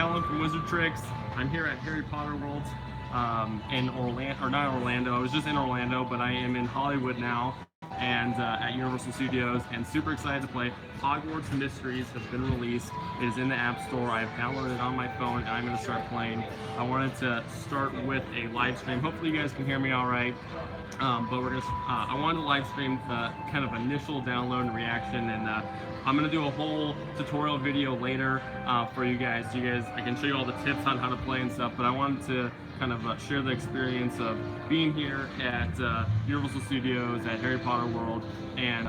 Kellen from Wizard Tricks. I'm here at Harry Potter World in Orlando, or not Orlando. I was just in Orlando, but I am in Hollywood now and at Universal Studios, and super excited to play. Hogwarts Mysteries has been released. It is in the App Store. I have downloaded it on my phone, and I'm going to start playing. I wanted to start with a live stream. Hopefully you guys can hear me all right. But we're gonna. I wanted to live stream the kind of initial download and reaction, and I'm gonna do a whole tutorial video later for you guys. I can show you all the tips on how to play and stuff. But I wanted to kind of share the experience of being here at Universal Studios at Harry Potter World and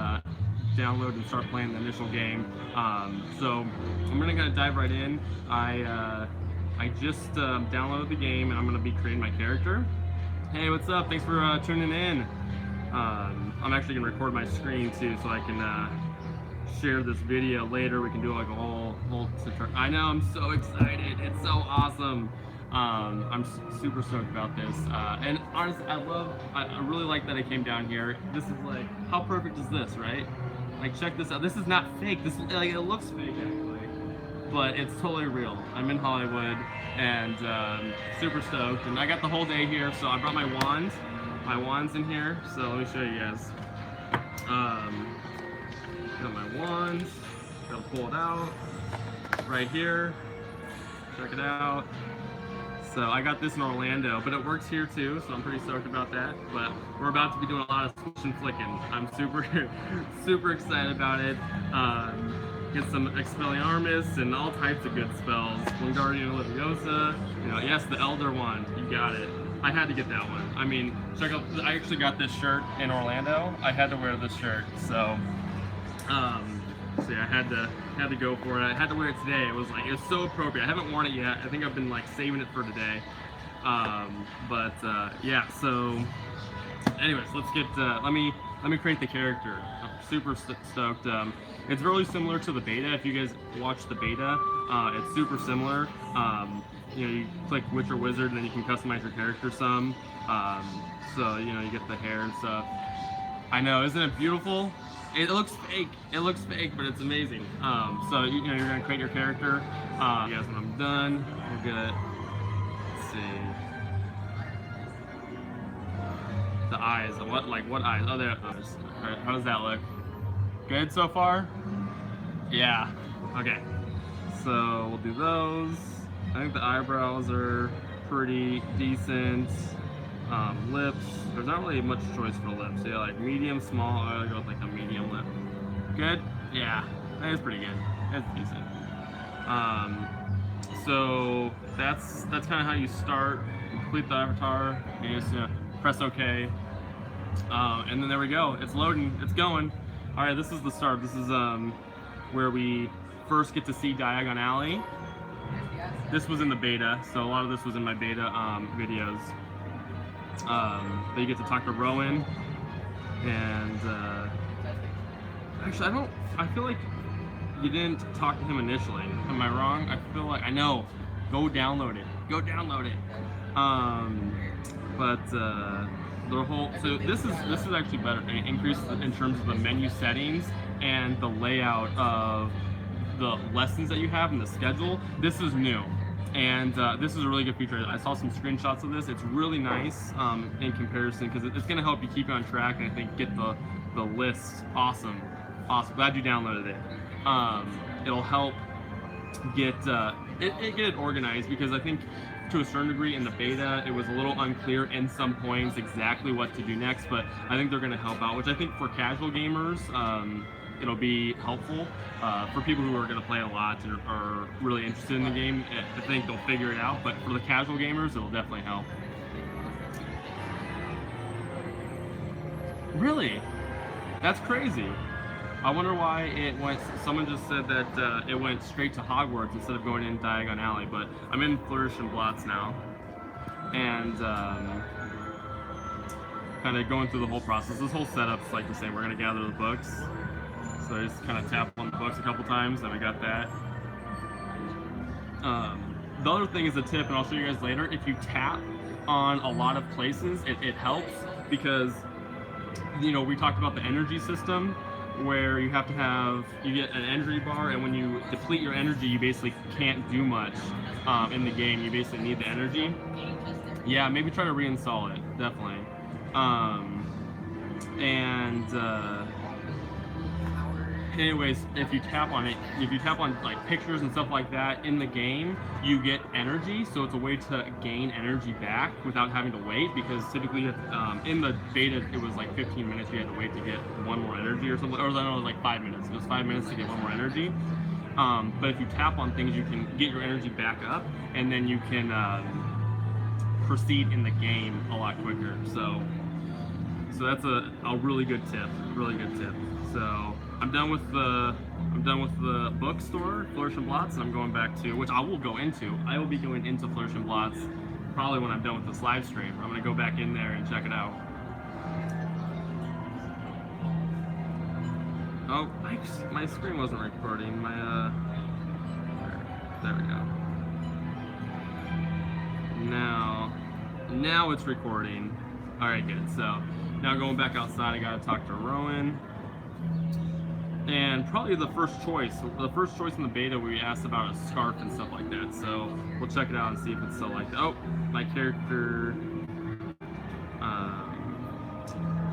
download and start playing the initial game. So I'm gonna kind of dive right in. I just downloaded the game, and I'm gonna be creating my character. Hey, what's up? Thanks for tuning in. I'm actually gonna record my screen too, so I can share this video later. We can do like a whole tutorial. I know, I'm so excited. It's so awesome. I'm super stoked about this. And honestly, I really like that I came down here. This is like, how perfect is this, right? Like, check this out. This is not fake. This, like, it looks fake actually, but it's totally real. I'm in Hollywood, and super stoked. And I got the whole day here, so I brought my wand. My wand's in here, so let me show you guys. Got my wand. Gotta pull it out right here. Check it out. So I got this in Orlando, but it works here too, so I'm pretty stoked about that. But we're about to be doing a lot of switch and flicking. I'm super excited about it. Get some Expelliarmus and all types of good spells. Wingardium Leviosa, yes, the Elder one, you got it. I had to get that one. I mean, check out, I actually got this shirt in Orlando. I had to wear this shirt, so yeah, I had to go for it. I had to wear it today. It was so appropriate. I haven't worn it yet. I think I've been like saving it for today. Yeah, so anyways, let's get, let me create the character. I'm super stoked. It's really similar to the beta. If you guys watch the beta, it's super similar. You click Witch or Wizard, and then you can customize your character some. So you get the hair and stuff. I know, isn't it beautiful? It looks fake. It looks fake, but it's amazing. So you're gonna create your character. You guys, when I'm done, we'll get it. Let's see. The eyes. What eyes? Oh, there. All right, how does that look? Good so far? Yeah. Okay. So we'll do those. I think the eyebrows are pretty decent. Lips. There's not really much choice for lips. Yeah, like medium, small. I'll go with like a medium lip. Good? Yeah. That is pretty good. That's decent. So that's kind of how you start. Complete the avatar. You just press OK. And then there we go. It's loading. It's going. All right, this is the start. This is where we first get to see Diagon Alley. This was in the beta, so a lot of this was in my beta videos. But you get to talk to Rowan, and actually, I feel like you didn't talk to him initially. Am I wrong? I feel like I know. Go download it. Go download it. The whole, so this is actually better. It increases in terms of the menu settings and the layout of the lessons that you have in the schedule. This is new, and this is a really good feature. I saw some screenshots of this. It's really nice in comparison, because it's going to help you keep you on track, and I think get the list awesome. Glad you downloaded it. It'll help get it organized, because I think to a certain degree in the beta it was a little unclear in some points exactly what to do next, but I think they're going to help out, which I think for casual gamers it'll be helpful. For people who are going to play a lot and are really interested in the game, I think they'll figure it out, but for the casual gamers it'll definitely help. Really? That's crazy. I wonder why it went. Someone just said that it went straight to Hogwarts instead of going in Diagon Alley, but I'm in Flourish and Blots now, and kind of going through the whole process. This whole setup's like the same. We're gonna gather the books, so I just kind of tap on the books a couple times, and we got that. The other thing is a tip, and I'll show you guys later. If you tap on a lot of places, it helps, because we talked about the energy system, where you have to you get an energy bar, and when you deplete your energy, you basically can't do much. in the game, you basically need the energy. Yeah, maybe try to reinstall it, definitely. Anyways, if you tap on it, if you tap on like pictures and stuff like that in the game, you get energy. So it's a way to gain energy back without having to wait. Because typically, in the beta, it was like 15 minutes you had to wait to get one more energy or something. Or I don't know, it was like 5 minutes. It was 5 minutes to get one more energy. But if you tap on things, you can get your energy back up, and then you can proceed in the game a lot quicker. So that's a really good tip. Really good tip. So I'm done with the bookstore, Flourish and Blots, and I'm going back to, which I will go into. I will be going into Flourish and Blots probably when I'm done with this live stream. I'm gonna go back in there and check it out. Oh, my screen wasn't recording. My there we go. Now it's recording. All right, good. So now going back outside, I gotta talk to Rowan. And probably the first choice in the beta, we asked about a scarf and stuff like that. So we'll check it out and see if it's still like that. Oh, my character.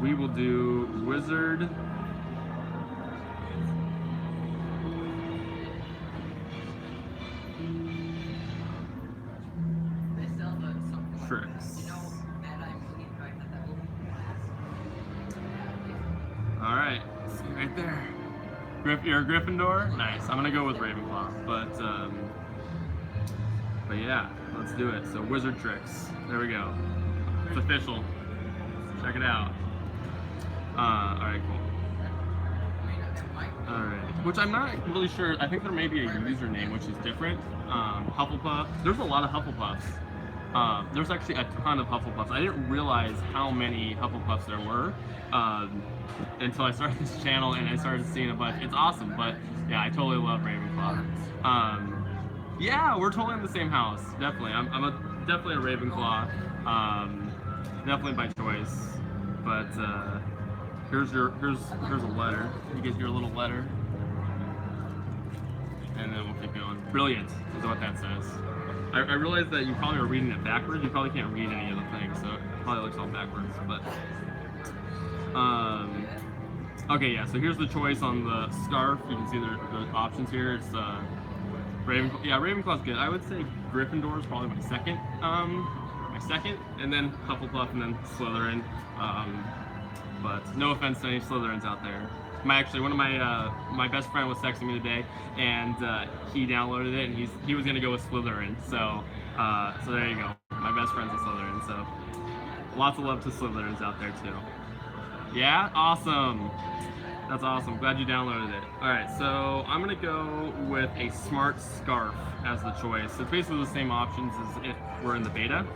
We will do wizard. Tricks. All right, see right there. You're a Gryffindor? Nice. I'm gonna go with Ravenclaw, but yeah, let's do it. So wizard tricks. There we go. It's official. Check it out. All right, cool. All right. Which I'm not really sure. I think there may be a username which is different. Hufflepuff. There's a lot of Hufflepuffs. There's actually a ton of Hufflepuffs. I didn't realize how many Hufflepuffs there were until I started this channel and I started seeing a bunch. It's awesome, but yeah, I totally love Ravenclaw. Yeah, we're totally in the same house. Definitely, I'm definitely a Ravenclaw. Definitely by choice. But here's a letter. You get your little letter, and then we'll keep going. Brilliant is what that says. I realize that you probably are reading it backwards. You probably can't read any of the things, so it probably looks all backwards. But okay, yeah. So here's the choice on the scarf. You can see the options here. It's Ravenclaw. Yeah, Ravenclaw's good. I would say Gryffindor is probably my second, and then Hufflepuff, and then Slytherin. But no offense to any Slytherins out there. One of my best friend was texting me today, and he downloaded it, and he was gonna go with Slytherin. So there you go. My best friend's a Slytherin. So lots of love to Slytherins out there too. Yeah, awesome. That's awesome. Glad you downloaded it. All right, so I'm gonna go with a smart scarf as the choice. It's basically the same options as if we're in the beta.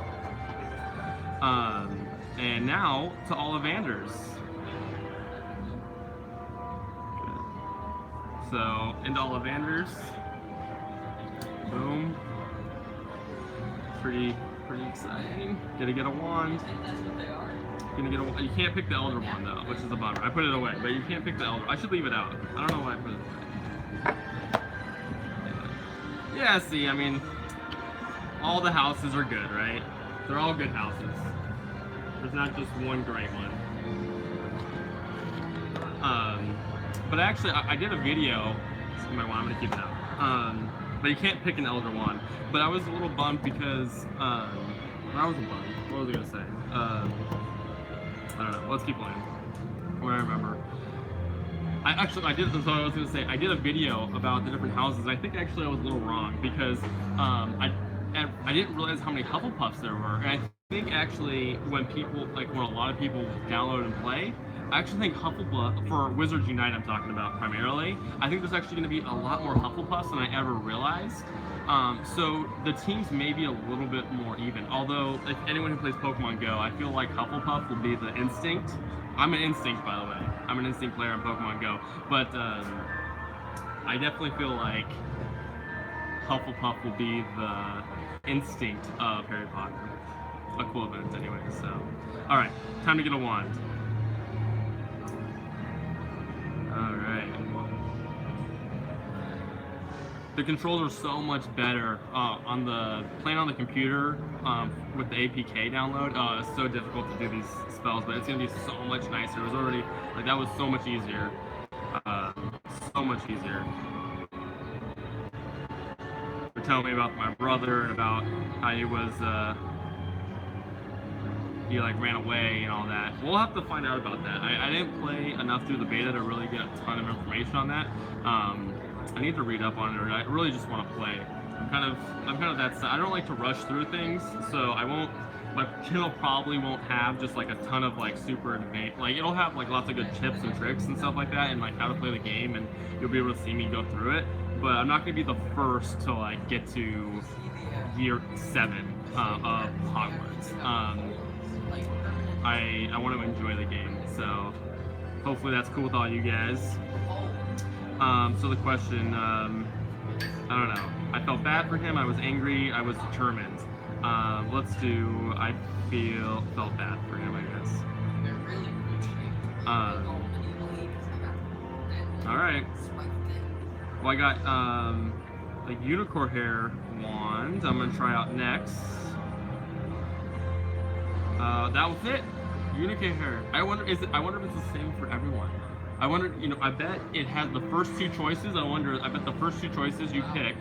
And now to Ollivanders. So into Ollivanders. Boom. Pretty exciting. Gonna get a wand. You can't pick the Elder Wand though, which is a bummer. I put it away, but you can't pick the Elder. I should leave it out. I don't know why I put it away. Yeah, see, I mean, all the houses are good, right? They're all good houses. There's not just one great one. But actually, I did a video. I'm gonna keep it out. But you can't pick an Elder Wand. But I was a little bummed because I was bummed. What was I gonna say? I don't know. Let's keep playing. What I remember. I did a video about the different houses. I think actually I was a little wrong because I didn't realize how many Hufflepuffs there were. And I think actually when a lot of people download and play, I actually think Hufflepuff, for Wizards Unite I'm talking about primarily, I think there's actually going to be a lot more Hufflepuffs than I ever realized. So the teams may be a little bit more even. Although, if anyone who plays Pokemon Go, I feel like Hufflepuff will be the instinct. I'm an instinct, by the way. I'm an instinct player on Pokemon Go. But I definitely feel like Hufflepuff will be the instinct of Harry Potter. Equivalent, anyway. So, all right, time to get a wand. All right. the controls are so much better on the playing on the computer with the APK download. It's so difficult to do these spells, but it's gonna be so much nicer. It was already like that was so much easier, so much easier. They're telling me about my brother and about how he was he like ran away and all that. We'll have to find out about that. I didn't play enough through the beta to really get a ton of information on that. I need to read up on it, or I really just want to play. I'm kind of that. I don't like to rush through things, so I won't. My channel probably won't have just like a ton of like super advanced. Like it'll have like lots of good tips and tricks and stuff like that, and like how to play the game, and you'll be able to see me go through it. But I'm not gonna be the first to like get to year 7 of Hogwarts. I want to enjoy the game, so hopefully that's cool with all you guys. So the question, I don't know. I felt bad for him. I was angry. I was determined. Let's do. I felt bad for him, I guess. All right. Well, I got a Unicor hair wand. I'm gonna try out next. That was it. Unicor hair. I wonder if it's the same for everyone. I wonder, I bet it has the first 2 choices. I bet the first 2 choices you pick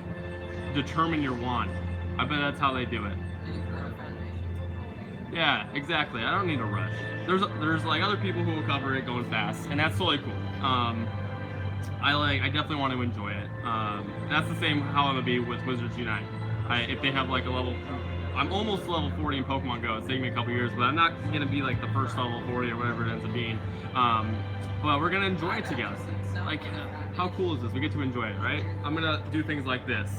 determine your wand. I bet that's how they do it. Yeah, exactly. I don't need a rush. There's like other people who will cover it going fast, and that's totally cool. I definitely want to enjoy it. That's the same how I'm gonna be with Wizards Unite. If they have like a level, I'm almost level 40 in Pokemon Go. It's taking me a couple years, but I'm not gonna be like the first level 40 or whatever it ends up being. But we're gonna enjoy it together. Like, how cool is this? We get to enjoy it, right? I'm gonna do things like this.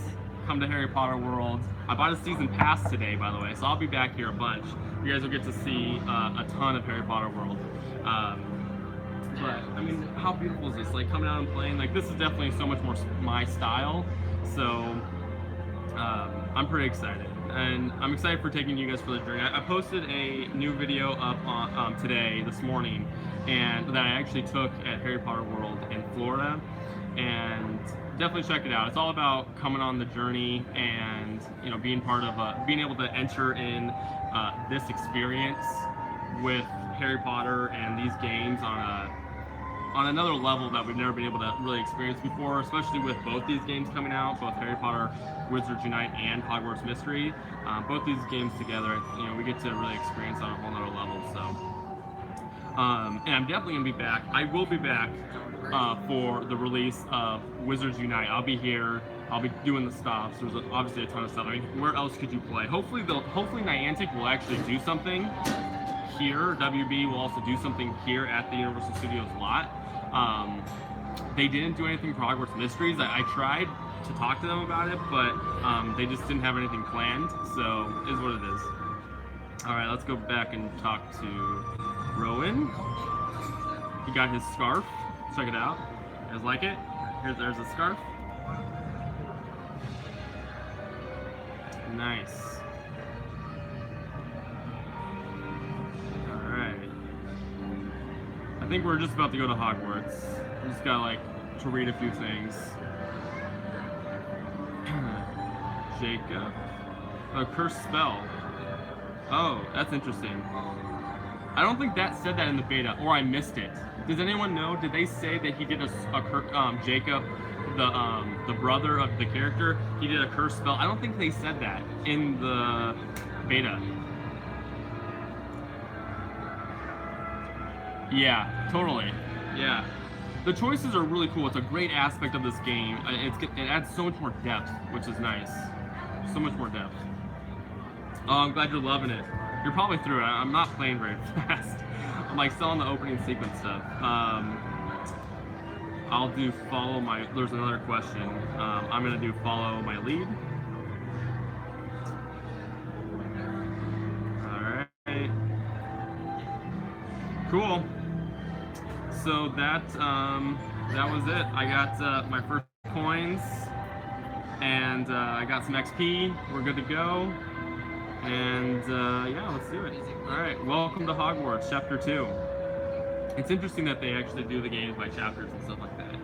Come to Harry Potter World. I bought a season pass today, by the way, so I'll be back here a bunch. You guys will get to see a ton of Harry Potter World. But I mean, how beautiful is this? Like coming out and playing. Like this is definitely so much more my style. So I'm pretty excited, and I'm excited for taking you guys for the journey. I posted a new video up on today, this morning, and that I actually took at Harry Potter World in Florida, and definitely check it out. It's all about coming on the journey and being part of being able to enter in this experience with Harry Potter and these games on another level that we've never been able to really experience before, especially with both these games coming out, both Harry Potter Wizards Unite and Hogwarts Mystery. Both these games together, we get to really experience on a whole nother level. So, and I'm definitely gonna be back. I will be back for the release of Wizards Unite. I'll be here. I'll be doing the stops. There's obviously a ton of stuff. I mean, where else could you play? Hopefully Niantic will actually do something here. WB will also do something here at the Universal Studios lot. They didn't do anything for Hogwarts Mysteries. I tried to talk to them about it, but they just didn't have anything planned, so it is what it is. All right, let's go back and talk to Rowan. He got his scarf. Check it out. You guys like it? There's a scarf. Nice. All right. I think we're just about to go to Hogwarts. We just got to read a few things. Jacob. A cursed spell. Oh, that's interesting. I don't think that said that in the beta, or I missed it. Does anyone know? Did they say that he did Jacob, the brother of the character, he did a cursed spell? I don't think they said that in the beta. Yeah, totally. Yeah. The choices are really cool. It's a great aspect of this game. It adds so much more depth, which is nice. So much more depth. Oh, I'm glad you're loving it. You're probably through it. I'm not playing very fast. I'm still on the opening sequence stuff. I'll do follow my. There's another question. I'm gonna do follow my lead. All right. Cool. So that was it. I got my first coins, and I got some XP. We're good to go. And yeah, let's do it. All right, welcome to Hogwarts Chapter 2. It's interesting that they actually do the games by chapters and stuff like that.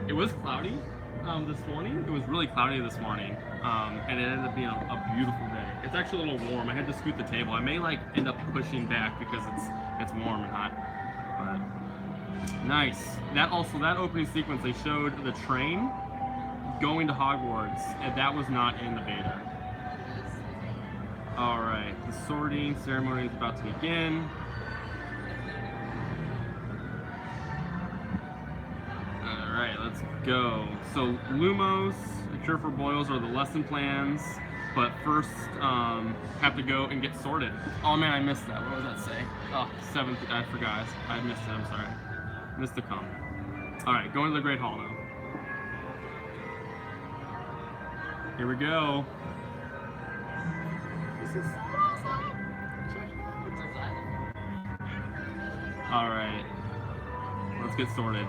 It was cloudy. this morning. It was really cloudy this morning, and it ended up being a beautiful day. It's actually a little warm. I had to scoot the table. I may like end up pushing back because it's warm and hot. But nice. That opening sequence, they showed the train going to Hogwarts, and that was not in the beta. All right, the sorting ceremony is about to begin. All right, let's go. So Lumos, a cure for boils are the lesson plans, but first have to go and get sorted. Oh man, I missed that. What does that say? Oh, 7th. I forgot. I missed it. I'm sorry. Missed the comment. All right, going to the Great Hall now. Here we go. This is awesome. All right, let's get sorted.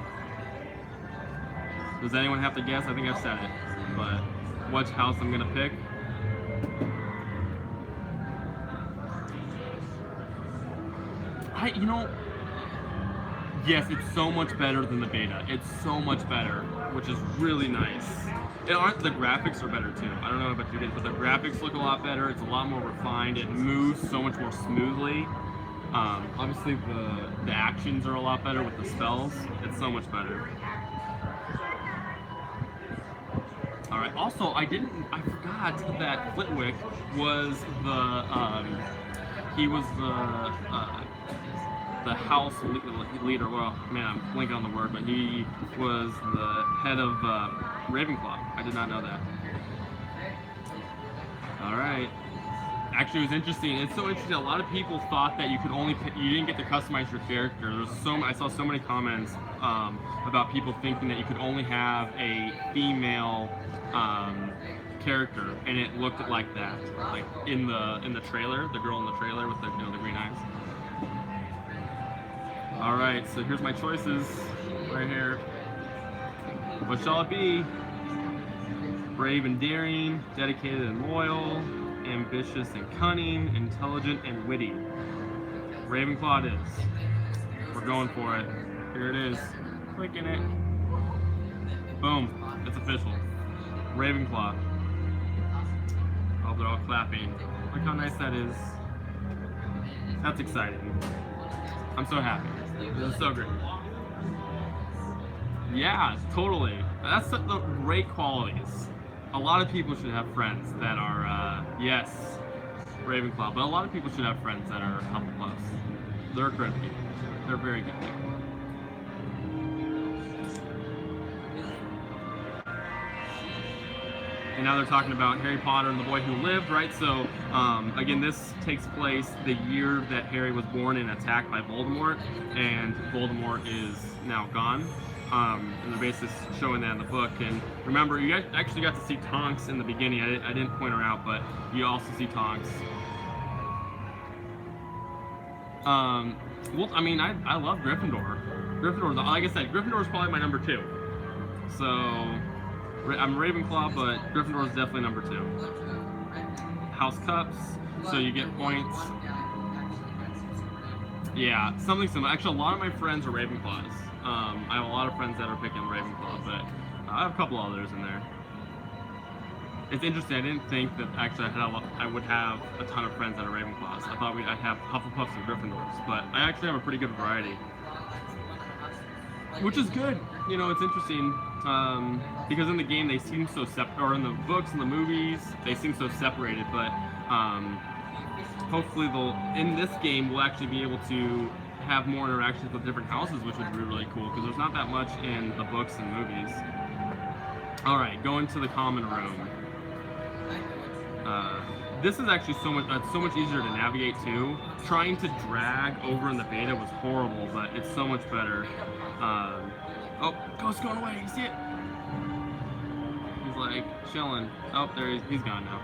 Does anyone have to guess? I think I've said it, but which house I'm gonna pick? Yes, it's so much better than the beta. It's so much better, which is really nice. The graphics are better too. I don't know about you guys, but the graphics look a lot better. It's a lot more refined. It moves so much more smoothly. Obviously, the actions are a lot better with the spells. It's so much better. All right. Also, I forgot that Flitwick was he was the house leader. Well, man, I'm blanking on the word, but he was the head of Ravenclaw. I did not know that. All right. Actually, it was interesting. It's so interesting. A lot of people thought that you didn't get to customize your character. I saw so many comments about people thinking that you could only have a female character, and it looked like that, like in the trailer, the girl in the trailer with the the green eyes. All right, so here's my choices right here. What shall it be? Brave and daring, dedicated and loyal, ambitious and cunning, intelligent and witty. Ravenclaw it is. We're going for it. Here it is. Clicking it. Boom. It's official. Ravenclaw. Oh, they're all clapping. Look how nice that is. That's exciting. I'm so happy. This is so great. Yeah, totally. That's the great qualities. A lot of people should have friends that are, yes, Ravenclaw, but a lot of people should have friends that are Hufflepuffs. They're good people. They're very good people. And now they're talking about Harry Potter and the Boy Who Lived, right? So, again, this takes place the year that Harry was born and attacked by Voldemort, and Voldemort is now gone. And they're basically showing that in the book. And remember, you actually got to see Tonks in the beginning. I didn't point her out, but you also see Tonks. Well, I mean, I love Gryffindor. Gryffindor, like I said, Gryffindor is probably my number 2. So, I'm Ravenclaw, but Gryffindor is definitely number 2. House Cups, so you get points. Yeah, something similar. Actually, a lot of my friends are Ravenclaws. I have a lot of friends that are picking Ravenclaw, but I have a couple others in there. It's interesting. I didn't think that actually I would have a ton of friends that are Ravenclaws. I thought I'd have Hufflepuffs and Gryffindors, but I actually have a pretty good variety, which is good. You know, it's interesting because in the game they seem so separate, or in the books and the movies they seem so separated. But hopefully, in this game we'll actually be able to have more interactions with different houses, which would be really cool because there's not that much in the books and movies. All right, going to the common room. This is actually so much easier to navigate too. Trying to drag over in the beta was horrible, but it's so much better. Oh, Ghost's going away. You see it? He's like chilling. Oh, there he's gone now.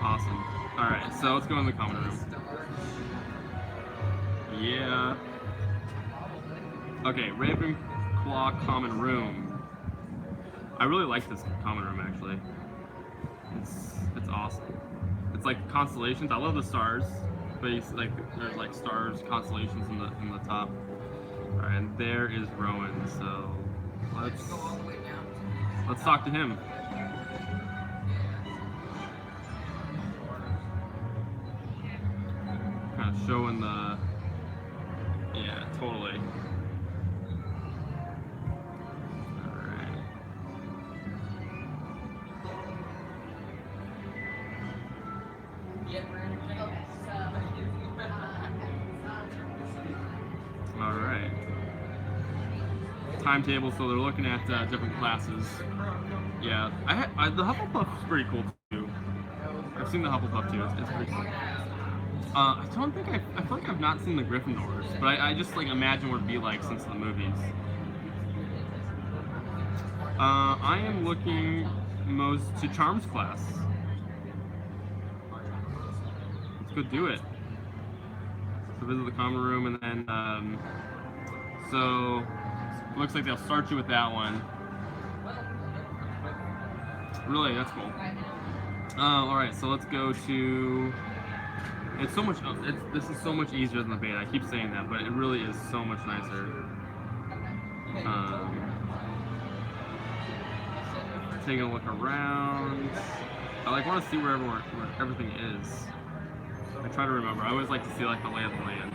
Awesome. All right, so let's go in the common room. Yeah. Okay, Ravenclaw common room. I really like this common room actually. It's awesome. It's like constellations. I love the stars, but there's like stars, constellations in the top. All right, and there is Rowan. So let's Let's talk to him. Kind of showing the... Yeah, totally. Alright. Timetable, so they're looking at different classes. Yeah, the Hufflepuff's pretty cool too. I've seen the Hufflepuff too. It's pretty cool. I don't think I feel like I've not seen the Gryffindors, but I just like imagine what it'd be like since the movies. I am looking most to Charms class. Let's go do it. So visit the common room, and then so it looks like they'll start you with that one. Really, that's cool. All right, so let's go to. It's so much. This is so much easier than the beta. I keep saying that, but it really is so much nicer. Taking a look around. I want to see where everything is. I try to remember. I always like to see like the lay of the land.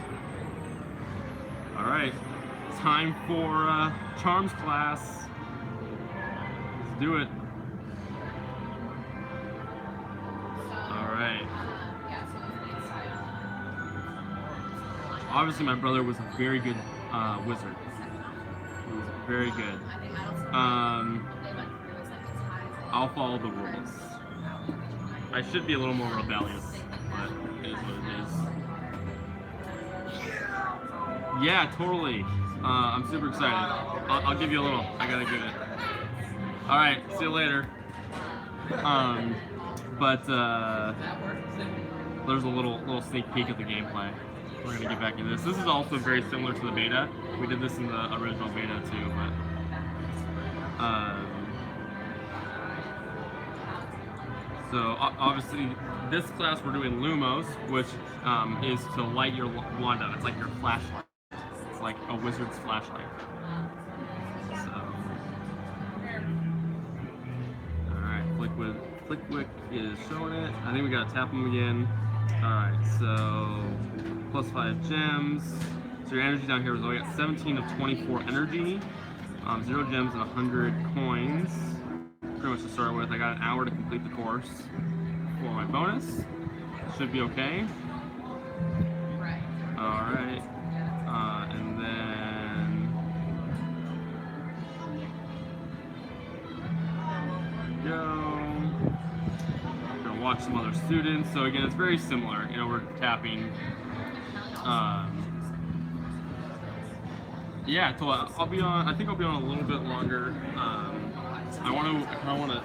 All right, time for Charms class. Let's do it. All right. Obviously, my brother was a very good wizard. He was very good. I'll follow the rules. I should be a little more rebellious, but it is what it is. Yeah, totally. I'm super excited. I'll give you a little. I gotta give it. All right, see you later. But there's a little sneak peek at the gameplay. We're gonna get back into this. This is also very similar to the beta. We did this in the original beta too, but so obviously this class we're doing Lumos, which is to light your wand up. It's like your flashlight. It's like a wizard's flashlight. So, all right, Flickwick is showing it. I think we gotta tap them again. All right, so +5 gems. So your energy down here is only got 17 of 24 energy, 0 gems and 100 coins. Pretty much to start with. I got an hour to complete the course for my bonus. Should be okay. All right, and then go. Gonna watch some other students. So again, it's very similar. You know, we're tapping. Yeah, so I'll be on. I think I'll be on a little bit longer. I kind of want to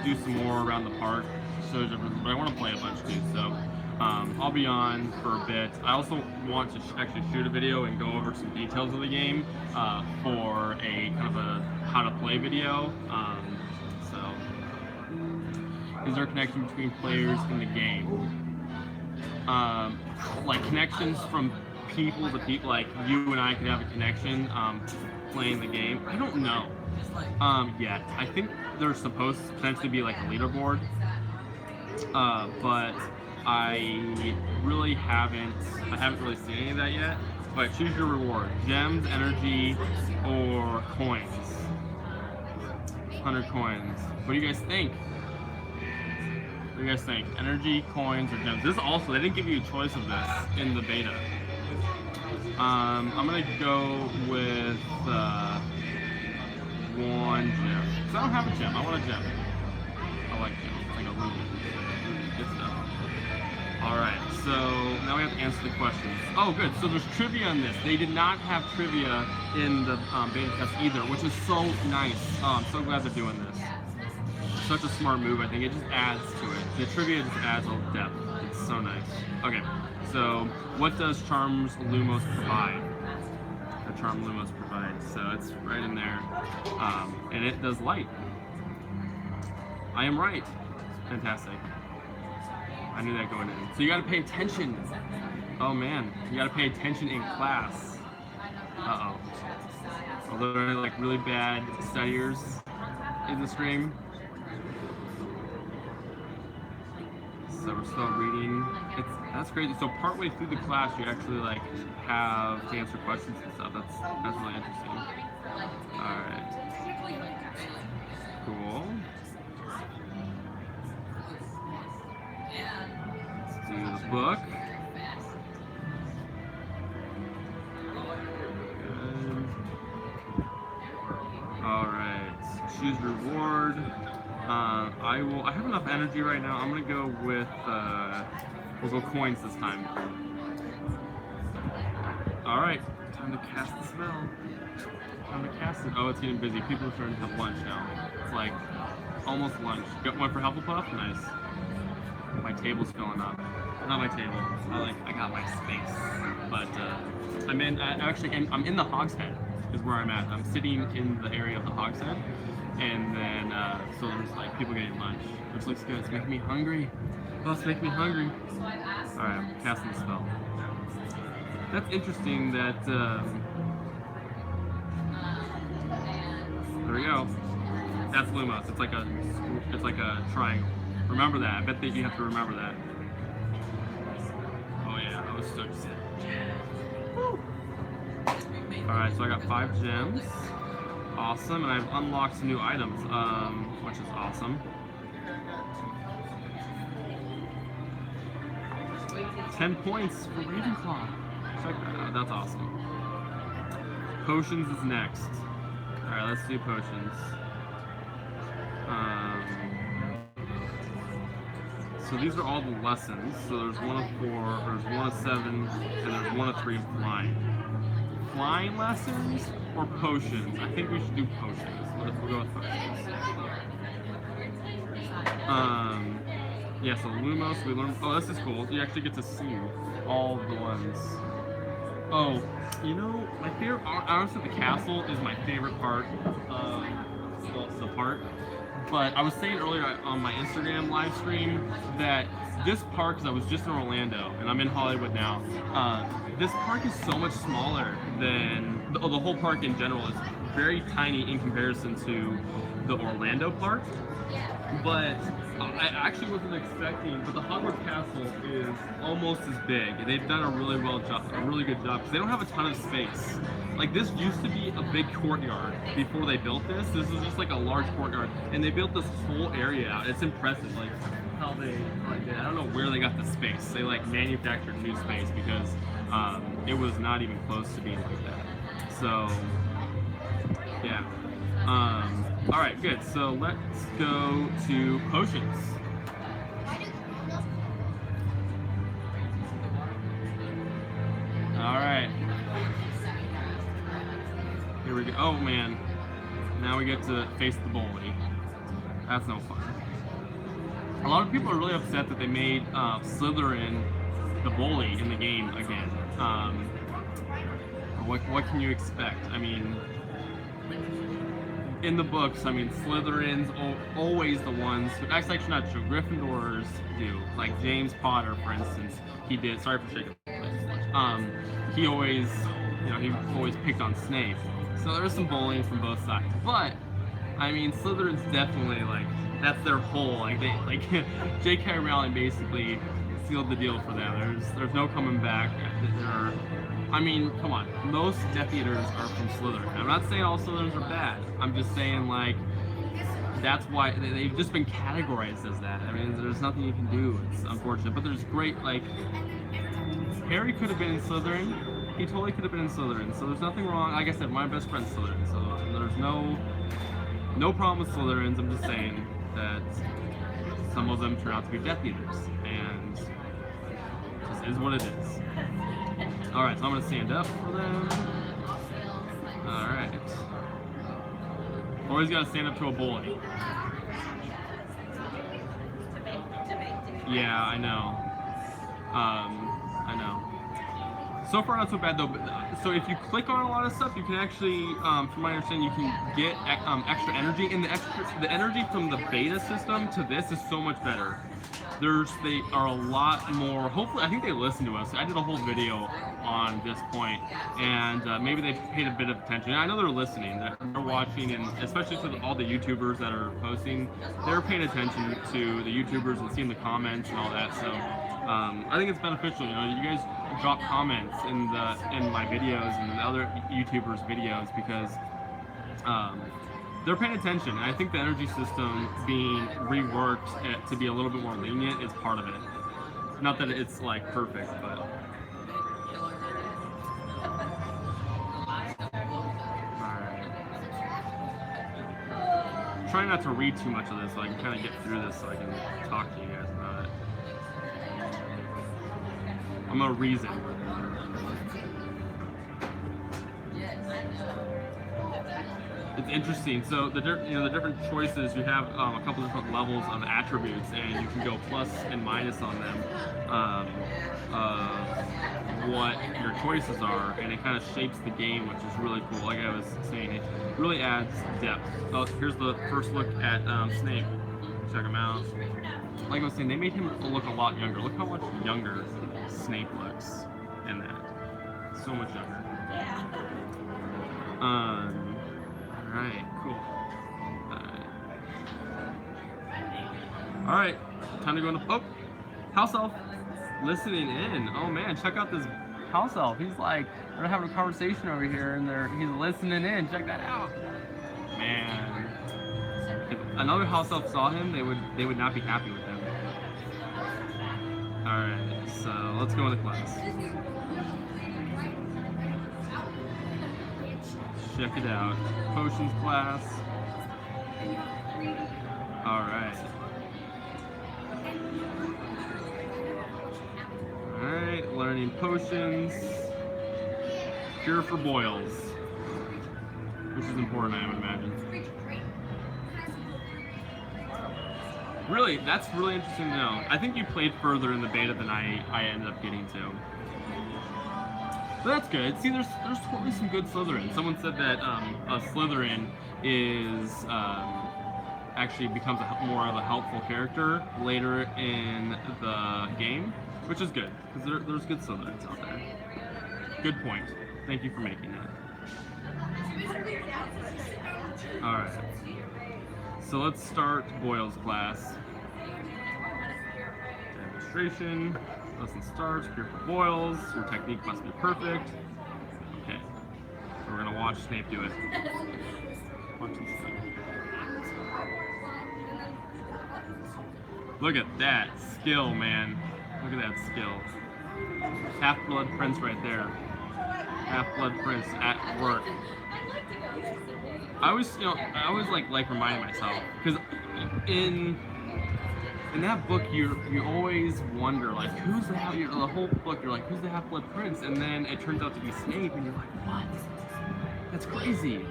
do some more around the park, but I want to play a bunch too. So I'll be on for a bit. I also want to actually shoot a video and go over some details of the game for a kind of a how to play video. So is there a connection between players in the game? Like connections from people to people, like you and I could have a connection playing the game. I don't know yet. I think there's supposed to potentially be like a leaderboard, but I haven't really seen any of that yet. But choose your reward: gems, energy, or coins. 100 coins. What do you guys think? What do you guys think? Energy, coins, or gems? This also, they didn't give you a choice of this in the beta. I'm gonna go with 1 gem. Because I don't have a gem. I want a gem. I like gems. It's like a ruby. Good stuff. Alright, so now we have to answer the questions. Oh, good. So there's trivia on this. They did not have trivia in the beta test either, which is so nice. I'm so glad they're doing this. Such a smart move, I think. It just adds to it. The trivia just adds a little depth. It's so nice. Okay, so what does Charms Lumos provide? The Charm Lumos provide. So it's right in there. And it does light. I am right. Fantastic. I knew that going in. So you gotta pay attention. Oh man, you gotta pay attention in class. Uh-oh. Are there like really bad studiers? is the stream. So we're still reading. That's crazy. So partway through the class, you actually like have to answer questions and stuff. That's really interesting. All right. Cool. Let's do the book. Good. All right. Choose reward. I have enough energy right now. I'm gonna go with we'll go coins this time. All right, time to cast the spell. Time to cast it. Oh, it's getting busy. People are starting to have lunch now. It's like almost lunch. Got one for Hufflepuff. Nice. My table's filling up. Not my table. I got my space. But I'm in the Hogshead. Is where I'm at. I'm sitting in the area of the Hogshead. And then, so there's like people getting lunch, which looks good. It's making me hungry. Oh, it's making me hungry. All right, I'm casting the spell. That's interesting that, there we go. That's Lumos. It's like a triangle. Remember that. I bet that you have to remember that. Oh yeah, I was so excited. All right, so I got 5 gems. Awesome, and I've unlocked some new items, which is awesome. 10 points for Ravenclaw. Check that out, that's awesome. Potions is next. Alright, let's do potions. So these are all the lessons. So there's 1 of 4, there's 1 of 7, and there's 1 of 3 of flying. Flying lessons or potions? I think we should do potions. We'll go with potions. Yeah, so Lumos, we learned. Oh, this is cool. You actually get to see all the ones. Oh, you know, my favorite, honestly, the castle is my favorite part of the park. But I was saying earlier on my Instagram live stream that this park, because I was just in Orlando and I'm in Hollywood now, this park is so much smaller than the whole park in general. It's very tiny in comparison to the Orlando park. But I actually wasn't expecting, but the Hogwarts Castle is almost as big. They've done a really good job, because they don't have a ton of space. Like, this used to be a big courtyard before they built this. This is just like a large courtyard, and they built this whole area out. It's impressive, like how they did. I don't know where they got the space. They like manufactured new space because it was not even close to being like that. So yeah. All right, good. So let's go to potions. All right. Here we go. Oh man. Now we get to face the bully. That's no fun. A lot of people are really upset that they made Slytherin the bully in the game again. What can you expect? I mean, in the books, I mean, Slytherin's always the ones who, actually not true, Gryffindors do. Like James Potter, for instance, he did, sorry for shaking he always, you know, he always picked on Snape. So there's some bullying from both sides. But, I mean, Slytherin's definitely, like, that's their whole, like, they, like, J.K. Rowling basically sealed the deal for them. There's no coming back. I mean, come on, most Death Eaters are from Slytherin. I'm not saying all Slytherins are bad. I'm just saying, like, that's why they've just been categorized as that. I mean, there's nothing you can do. It's unfortunate, but there's great, like, Harry could have been in Slytherin. He totally could have been in Slytherin. So there's nothing wrong. Like I said, my best friend's Slytherin, so there's no problem with Slytherins. I'm just saying that some of them turn out to be Death Eaters, and this is what it is. Alright, so I'm going to stand up for them. Alright. Always got to stand up to a bully. Yeah, I know. I know. So far, not so bad though. But, so if you click on a lot of stuff, you can actually, from my understanding, you can get extra energy. And the energy from the beta system to this is so much better. they are a lot more. Hopefully, I think they listen to us. I did a whole video on this point, and maybe they paid a bit of attention. I know they're listening. They're watching, and especially to all the YouTubers that are posting, they're paying attention to the YouTubers and seeing the comments and all that. So I think it's beneficial. You know, you guys drop comments in my videos and the other YouTubers' videos because. They're paying attention, and I think the energy system being reworked to be a little bit more lenient is part of it. Not that it's like perfect, but. Alright. Trying not to read too much of this so I can kind of get through this so I can talk to you guys about it. I'm gonna reason. It's interesting. So the different choices, you have a couple different levels of attributes, and you can go plus and minus on them. What your choices are, and it kind of shapes the game, which is really cool. Like I was saying, it really adds depth. So here's the first look at Snape. Check him out. Like I was saying, they made him look a lot younger. Look how much younger Snape looks in that. So much younger. Alright, cool. Alright, time to go into. Oh! House elf listening in. Oh man, check out this house elf. He's like, they're having a conversation over here and he's listening in. Check that out. Man. If another house elf saw him, they would not be happy with him. Alright, so let's go into class. Check it out. Potions class. Alright. Alright, learning potions. Cure for boils. Which is important, I would imagine. Really, that's really interesting to know. I think you played further in the beta than I ended up getting to. But that's good. See, there's totally some good Slytherin. Someone said that a Slytherin is actually becomes more of a helpful character later in the game, which is good because there's good Slytherins out there. Good point. Thank you for making that. All right. So let's start Boyle's class. Demonstration. Lesson starts. Cure for boils. Your technique must be perfect. Okay. So we're gonna watch Snape do it. Watch this thing. Look at that skill, man. Look at that skill. Half-Blood Prince right there. Half-Blood Prince at work. I always like reminding myself because in that book you always wonder like who's the whole book you're like who's the Half-Blood Prince, and then it turns out to be Snape and you're like what? That's crazy.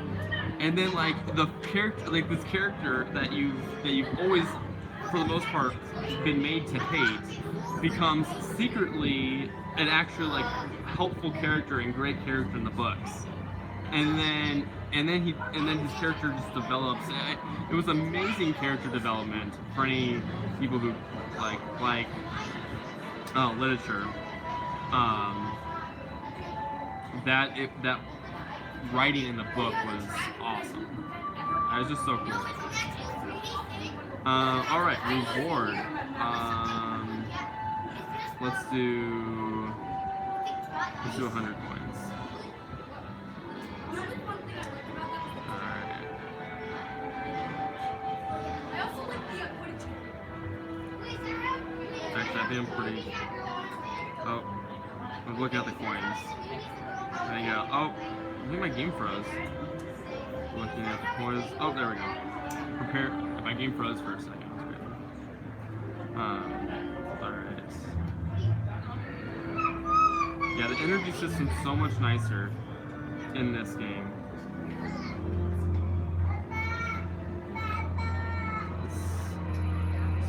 And then like the character, like this character that you've always for the most part been made to hate becomes secretly an actually like helpful character and great character in the books. And then his character just develops. It was amazing character development for any people who like literature. That writing in the book was awesome. It was just so cool. All right, reward. Let's do 100 coins. Actually, I think I'm pretty. Oh, I'm looking at the coins. There you go. Oh, I think my game froze. Looking at the coins. Oh, there we go. Prepare. My game froze for a second. Alright. Yeah, the energy system's so much nicer in this game. It's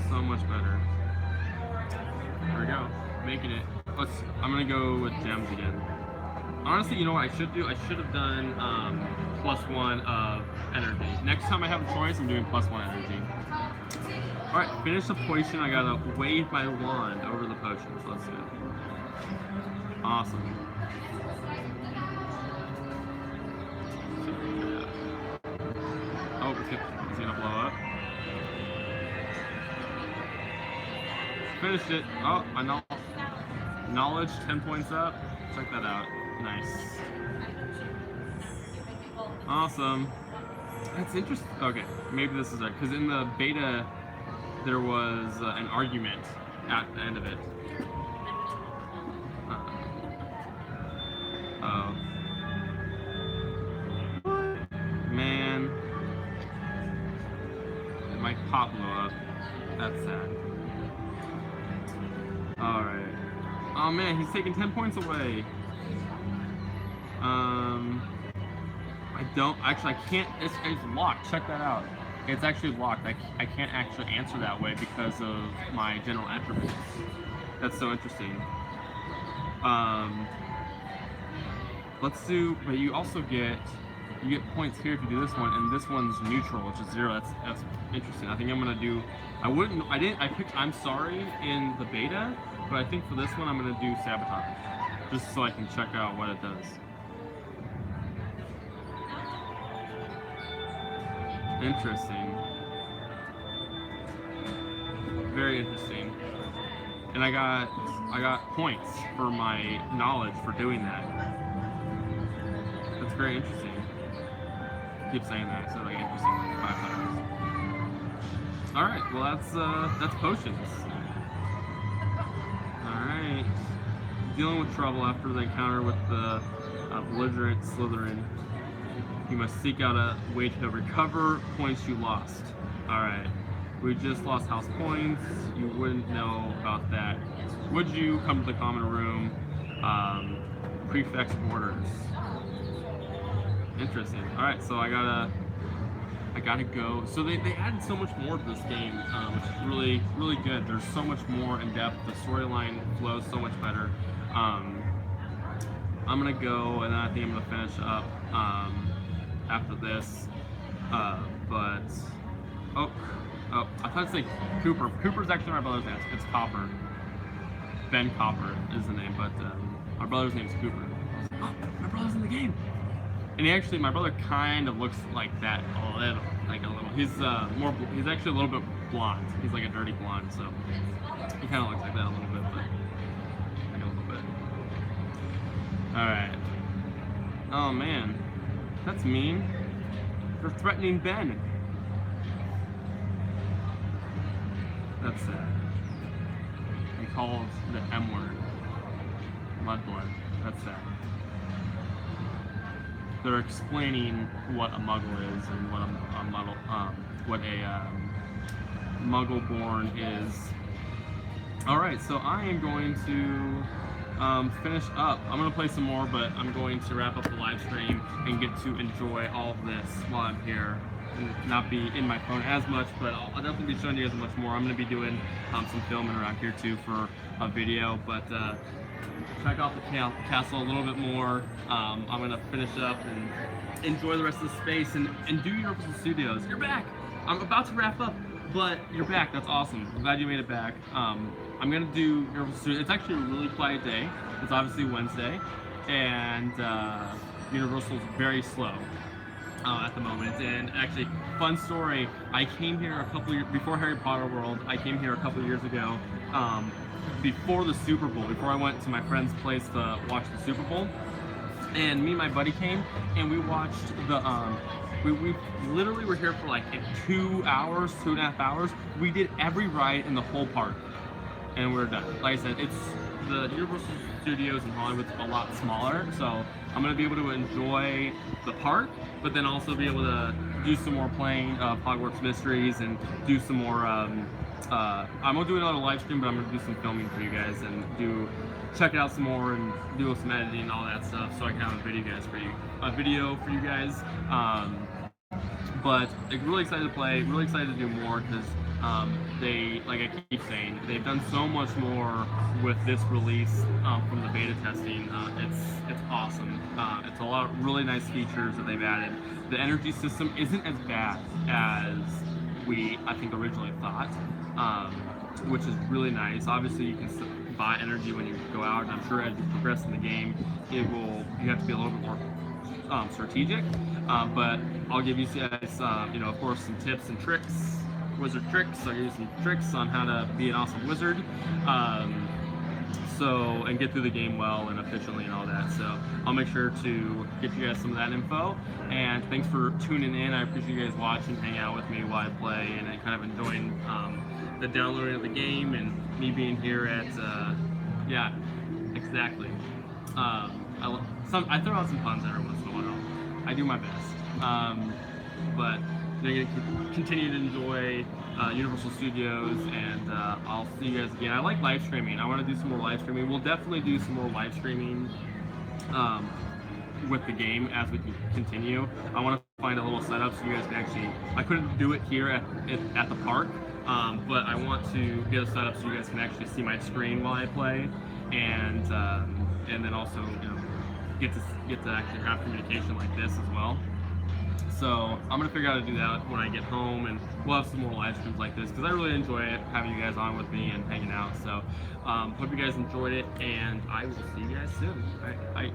so much better. There we go. Making it. I'm gonna go with gems again. Honestly, you know what I should do? I should have done +1 of energy. Next time I have a choice, I'm doing +1 energy. Alright, finish the potion. I gotta wave my wand over the potion, so let's do it. Awesome. Oh, it's gonna blow up. Finished it. Oh, I know. Knowledge, 10 points up. Check that out. Nice. Awesome. That's interesting. Okay, maybe this is right. Because in the beta, there was an argument at the end of it. Oh. Man. My pop blew up. That's sad. Alright. Oh man, he's taking 10 points away. I can't, it's locked. Check that out. It's actually locked. I can't actually answer that way because of my general attributes. That's so interesting. Let's do, but you also get points here if you do this one, and this one's neutral, which is 0. That's interesting. I think I'm gonna do, I picked I'm Sorry in the beta, but I think for this one I'm gonna do Sabotage, just so I can check out what it does. Interesting. Very interesting. And I got points for my knowledge for doing that. That's very interesting. I keep saying that, so like interesting like 5 times. Alright, well that's potions. Alright. Dealing with trouble after the encounter with the belligerent Slytherin. You must seek out a way to recover points you lost. Alright. We just lost house points. You wouldn't know about that. Would you come to the common room? Prefect's orders. Interesting. Alright, so I gotta go. So they added so much more to this game, which is really, really good. There's so much more in depth. The storyline flows so much better. I'm gonna go, and then I think I'm gonna finish up after this. But oh, I thought to say Cooper. Cooper's actually my brother's name. It's Copper. Ben Copper is the name, but my brother's name's Cooper. Oh, my brother's in the game. And my brother kind of looks like that a little. He's he's actually a little bit blonde. He's like a dirty blonde, so he kind of looks like that a little bit, but like a little bit. All right. Oh man, that's mean. They're threatening Ben. That's sad. He calls the M word. Mudblood. That's sad. They're explaining what a muggle is and what a muggle-born is. All right, so I am going to finish up. I'm going to play some more, but I'm going to wrap up the live stream and get to enjoy all of this while I'm here and not be in my phone as much, but I'll definitely be showing you guys much more. I'm going to be doing some filming around here too for a video, but check out the castle a little bit more. I'm gonna finish up and enjoy the rest of the space and do Universal Studios. You're back! I'm about to wrap up, but you're back. That's awesome. I'm glad you made it back. I'm gonna do Universal Studios. It's actually a really quiet day. It's obviously Wednesday, and Universal's very slow at the moment. And actually, fun story, I came here a couple years before Harry Potter World. I came here a couple years ago. Before the Super Bowl, before I went to my friend's place to watch the Super Bowl, and me and my buddy came and we watched the we literally were here for like 2 hours, 2.5 hours. We did every ride in the whole park and we're done. Like I said, it's the Universal Studios in Hollywood's a lot smaller, so I'm gonna be able to enjoy the park, but then also be able to do some more playing of Hogwarts Mysteries and do some more I'm gonna do another live stream, but I'm gonna do some filming for you guys and check it out some more and do some editing and all that stuff, so I can have a video for you guys. But really excited to play, really excited to do more because they, like I keep saying, they've done so much more with this release from the beta testing. It's awesome. It's a lot of really nice features that they've added. The energy system isn't as bad as I think originally thought. which is really nice. Obviously, you can buy energy when you go out, and I'm sure as you progress in the game, you have to be a little bit more strategic. But I'll give you guys, of course, some tips and tricks, wizard tricks. I'll give you some tricks on how to be an awesome wizard. And get through the game well and efficiently and all that. So I'll make sure to get you guys some of that info. And thanks for tuning in. I appreciate you guys watching, hanging out with me while I play, and kind of enjoying the downloading of the game and me being here at, yeah, exactly. I throw out some puns every once in a while. I do my best. But they're going to continue to enjoy Universal Studios, and I'll see you guys again. I like live streaming. I want to do some more live streaming. We'll definitely do some more live streaming with the game as we continue. I want to find a little setup so you guys can actually. I couldn't do it here at the park, but I want to get a setup so you guys can actually see my screen while I play, and then also get to actually have communication like this as well. So I'm gonna figure out how to do that when I get home, and we'll have some more live streams like this because I really enjoy it, having you guys on with me and hanging out. So hope you guys enjoyed it, and I will see you guys soon. Bye.